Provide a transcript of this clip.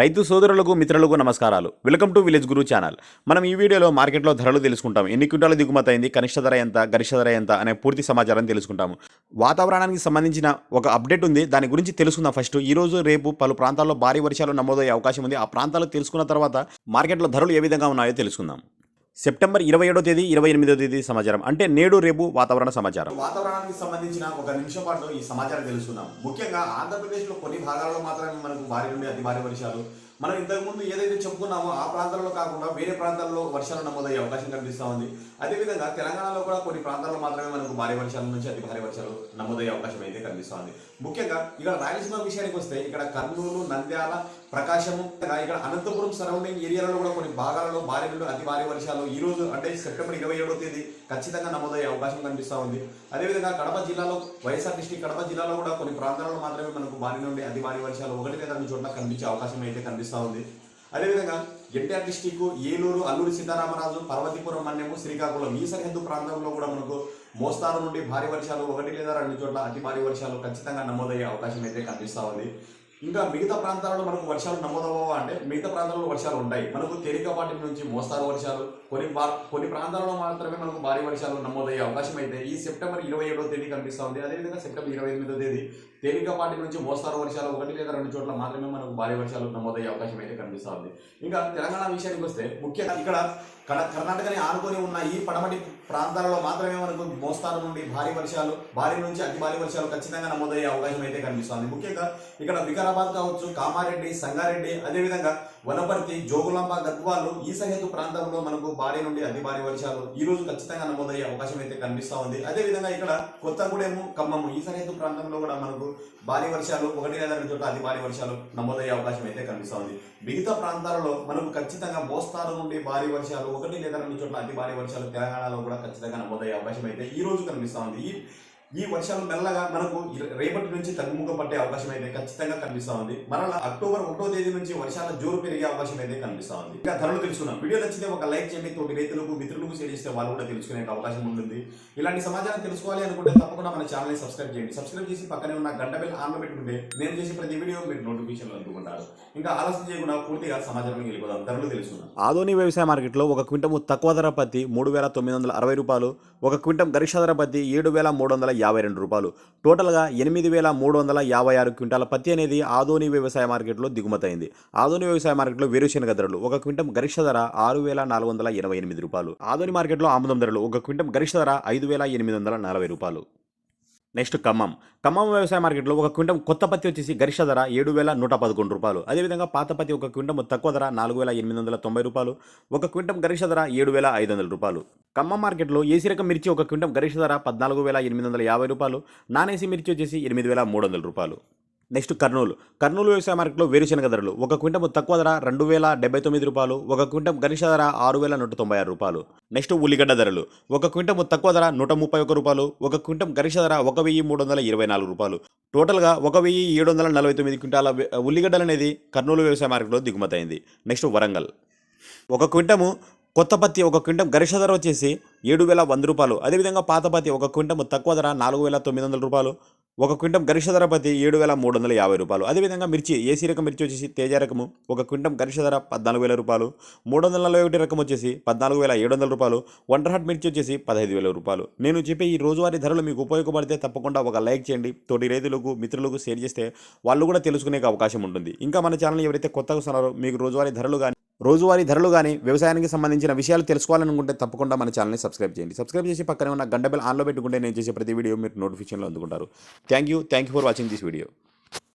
రైతు సోదరులకు మిత్రులకు నమస్కారాలు. Welcome to village Guru channel. మనం ఈ వీడియోలో మార్కెట్లో ధరలు తెలుసుకుంటాం. ఎన్ని క్వింటాల దిగుమతి అయింది, కనిష్ట ధర ఎంత, గరిష్ట ధర ఎంత అనే పూర్తి సమాచారం తెలుసుకుంటాము. వాతావరణానికి సంబంధించిన ఒక అప్డేట్ ఉంది, దాని గురించి తెలుసుకుందాం. ఫస్ట్ ఈ రోజు రేపు పలు ప్రాంతాల్లో భారీ వర్షాలు నమోదయ్యే అవకాశం ఉంది. ఆ ప్రాంతాలు తెలుసుకున్న తర్వాత మార్కెట్లో ధరలు ఏ విధంగా ఉన్నాయో తెలుసుకుందాం. సెప్టెంబర్ 27వ తేదీ 28వ తేదీ సమాచారం అంటే నేడు రేపు వాతావరణ సమాచారం. వాతావరణానికి సంబంధించిన ఒక నిమిషం పాటు ఈ సమాచారం తెలుసుకుందాం. ముఖ్యంగా ఆంధ్రప్రదేశ్లో కొన్ని భాగాల్లో మాత్రమే మనకు భారీ నుండి అతి భారీ వర్షాలు, మనం ఇంతకుముందు ఏదైతే చెప్పుకున్నామో ఆ ప్రాంతాల్లో కాకుండా వేరే ప్రాంతాల్లో వర్షాలు నమోదయ్యే అవకాశం కనిపిస్తూ ఉంది. అదేవిధంగా తెలంగాణలో కూడా కొన్ని ప్రాంతాల్లో మాత్రమే మనకు భారీ వర్షాల నుంచి అతి భారీ వర్షాలు నమోదయ్యే అవకాశం అయితే కనిపిస్తూ ఉంది. ముఖ్యంగా ఇక్కడ రాయలసీమ విషయానికి వస్తే ఇక్కడ కర్నూలు, నంద్యాల, ప్రకాశము, ఇక్కడ అనంతపురం సరౌండింగ్ ఏరియాలలో కూడా కొన్ని భాగాలలో భారీ నుండి అతి భారీ వర్షాలు ఈ రోజు అంటే సెప్టెంబర్ 27వ తేదీ ఖచ్చితంగా నమోదయ్యే అవకాశం కనిపిస్తూ ఉంది. అదేవిధంగా కడప జిల్లాలో వైఎస్ఆర్ డిస్ట్రిక్ట్ కడప జిల్లాలో కూడా కొన్ని ప్రాంతాలలో మాత్రమే మనకు భారీ నుండి అతి భారీ వర్షాలు ఒకటి లేదా రెండు చోట్ల కనిపించే అవకాశం అయితే కనిపిస్తూ ఉంది. అదేవిధంగా ఎన్టీఆర్ డిస్టిక్, ఏలూరు, అల్లూరి సీతారామరాజు, పర్వతీపురం, మన్యము, శ్రీకాకుళం ఈ సరిహద్దు ప్రాంతంలో కూడా మనకు మోస్తారు నుండి భారీ వర్షాలు ఒకటి లేదా రెండు చోట్ల అతి భారీ వర్షాలు ఖచ్చితంగా నమోదయ్యే అవకాశం అయితే కనిపిస్తూ ఉంది. ఇంకా మిగతా ప్రాంతాలలో మనకు వర్షాలు నమోదవ్వవా అంటే మిగతా ప్రాంతాలలో వర్షాలు ఉంటాయి. మనకు తేలికపాటి నుంచి మోస్తారు వర్షాలు, కొన్ని ప్రాంతాలలో మాత్రమే మనకు భారీ వర్షాలు నమోదయ్యే అవకాశం అయితే ఈ సెప్టెంబర్ 27వ తేదీ కనిపిస్తూ ఉంది. అదేవిధంగా సెప్టెంబర్ 28వ తేదీ తేలికపాటి నుంచి మోస్తారు వర్షాలు ఒకటి లేదా రెండు చోట్ల మాత్రమే మనకు భారీ వర్షాలు నమోదయ్యే అవకాశం అయితే కనిపిస్తూ ఉంది. ఇంకా తెలంగాణ విషయానికి వస్తే ముఖ్యంగా ఇక్కడ కర్ణాటకని ఆనుకొని ఉన్న ఈ పడమటి ప్రాంతాలలో మాత్రమే మనకు మోస్తారు నుండి భారీ నుంచి అతి భారీ వర్షాలు ఖచ్చితంగా నమోదయ్యే అవకాశం అయితే కనిపిస్తుంది. ముఖ్యంగా ఇక్కడ వికారాబాద్ కావచ్చు, కామారెడ్డి, సంగారెడ్డి, అదేవిధంగా వనపర్తి, జోగులాంబ, గద్వాలు ఈ సరిహద్దు ప్రాంతంలో మనకు భారీ నుండి అతి భారీ వర్షాలు ఈ రోజు ఖచ్చితంగా నమోదయ్యే అవకాశం అయితే కనిపిస్తూ ఉంది. అదేవిధంగా ఇక్కడ కొత్తగూడెము, ఖమ్మము ఈ సరిహద్దు ప్రాంతంలో కూడా మనకు భారీ వర్షాలు ఒకటి లేదా రెండు చోట్ల అతి భారీ వర్షాలు నమోదయ్యే అవకాశం అయితే కనిపిస్తూ ఉంది. మిగతా ప్రాంతాలలో మనకు ఖచ్చితంగా మోస్తారు నుండి భారీ వర్షాలు ఒకటి లేదా రెండు చోట్ల అతి భారీ వర్షాలు తెలంగాణలో కూడా ఖచ్చితంగా నమోదయ్యే అవకాశం అయితే ఈ రోజు కనిపిస్తూ ఉంది. ఈ వర్షాలు మెల్లగా మనకు రేపటి నుంచి తగ్గుముఖం పట్టే అవకాశం అయితే ఖచ్చితంగా కనిపిస్తూ ఉంది. మరలా అక్టోబర్ 1వ తేదీ నుంచి వర్షాల జోరు పెరిగే అవకాశం అయితే కనిపిస్తూ ఉంది. ఇంకా ధరలు తెలుసుకున్నాం. వీడియో నచ్చితే ఒక లైక్ చేయండి, తోటి రైతులకు మిత్రులకు షేర్ చేస్తే వాళ్ళు కూడా తెలుసుకునే అవకాశం ఉంటుంది. ఇలాంటి సమాచారం తెలుసుకోవాలి అనుకుంటే తప్పకుండా మన ఛానల్ని సబ్స్క్రైబ్ చేయండి. సబ్స్క్రైబ్ చేసి పక్కనే ఉన్న గంట బెల్ ఆన్లో పెట్టుకుంటే నేను చేసే ప్రతి వీడియో మీరు నోటిఫికేషన్లు అందుకుంటారు. ఇంకా ఆలస్యం చేయకుండా పూర్తిగా సమాచారం వెళ్ళిపోదాం. ధరలు తెలుసుకున్నాం. ఆదోని వ్యవసాయ మార్కెట్లో ఒక క్వింటం తక్కువ ధర పత్తి 3,960 రూపాయలు, ఒక క్వింటం గరిష్ట ధర పత్తి 7,352 రూపాయలు. టోటల్గా 8,356 క్వింటాల పత్తి అనేది ఆదోని వ్యవసాయ మార్కెట్లో దిగుమతి అయింది. ఆదోని వ్యవసాయ మార్కెట్లో వేరుశెనగ ధరలు ఒక క్వింటం గరిష్ట ధర 6,488 రూపాయలు. ఆదోని మార్కెట్లో ఆముదం ధరలు ఒక క్వింటం గరిష్ట ధర 5,840 రూపాయలు. నెక్స్ట్ ఖమ్మం వ్యవసాయ మార్కెట్లో ఒక క్వింటం కొత్త పత్తి వచ్చేసి గరిష్ట ధర 7,111 రూపాయలు. అదేవిధంగా పాత పత్తి ఒక క్వింటం తక్కువ ధర 4,890 రూపాయలు, ఒక క్వింటం గరిష్ట ధర 7,500 రూపాయలు. ఖమ్మం మార్కెట్లో ఏసీ రకం మిర్చి ఒక క్వింటం గరిష్ట ధర 14,850 రూపాయలు, నాన్ ఏసీ మిర్చి వచ్చేసి 8,300 రూపాయలు. నెక్స్ట్ కర్నూలు వ్యవసాయ మార్కెట్లో వేరుశెనగ ధరలు ఒక క్వింటం తక్కువ ధర 2,079 రూపాయలు, ఒక క్వింటం గరిష్ట ధర 6,196 రూపాయలు. నెక్స్ట్ ఉల్లిగడ్డ ధరలు ఒక క్వింటం తక్కువ ధర 131 రూపాయలు, ఒక క్వింటం గరిష్ట ధర 1,324 రూపాయలు. టోటల్గా 1,749 క్వింటాల ఉల్లిగడ్డలు అనేది కర్నూలు వ్యవసాయ మార్కెట్లో దిగుమతి అయింది. నెక్స్ట్ వరంగల్ ఒక క్వింటము కొత్త పత్తి ఒక క్వింటం గరిష్ట ధర వచ్చేసి 7,100 రూపాయలు. అదేవిధంగా పాత పత్తి ఒక క్వింటం తక్కువ ధర 4,900 రూపాయలు, ఒక క్వింటం గరిష్ట ధర పత్తి 7,350 రూపాయలు. అదేవిధంగా మిర్చి ఏసీ రకం మిర్చి వచ్చేసి తేజ రకము ఒక క్వింటం గరిష్ట ధర 14,000 రూపాయలు, 341 రకం వచ్చేసి 14,700 రూపాయలు, వంటర్ హాట్ మిర్చి వచ్చేసి 15,000 రూపాయలు. నేను చెప్పే ఈ రోజువారీ ధరలు మీకు ఉపయోగపడితే తప్పకుండా ఒక లైక్ చేయండి, తోటి రైతులకు మిత్రులకు షేర్ చేస్తే వాళ్ళు కూడా తెలుసుకునే అవకాశం ఉంటుంది. ఇంకా మన ఛానల్ ఎవరైతే కొత్తగా వస్తున్నారో మీకు రోజువారీ ధరలు కానీ వ్యవసాయానికి సంబంధించిన విషయాలు తెలుసుకోవాలనుకుంటే తప్పకుండా మన ఛానల్ని సబ్స్క్రైబ్ చేయండి. సబ్స్క్రైబ్ చేసి పక్కనే ఉన్న గంట బెల్ ఆన్లో పెట్టుకుంటే నేను చేసే ప్రతి వీడియో మీరు నోటిఫికేషన్లో అందుకుంటారు. Thank you for watching this video.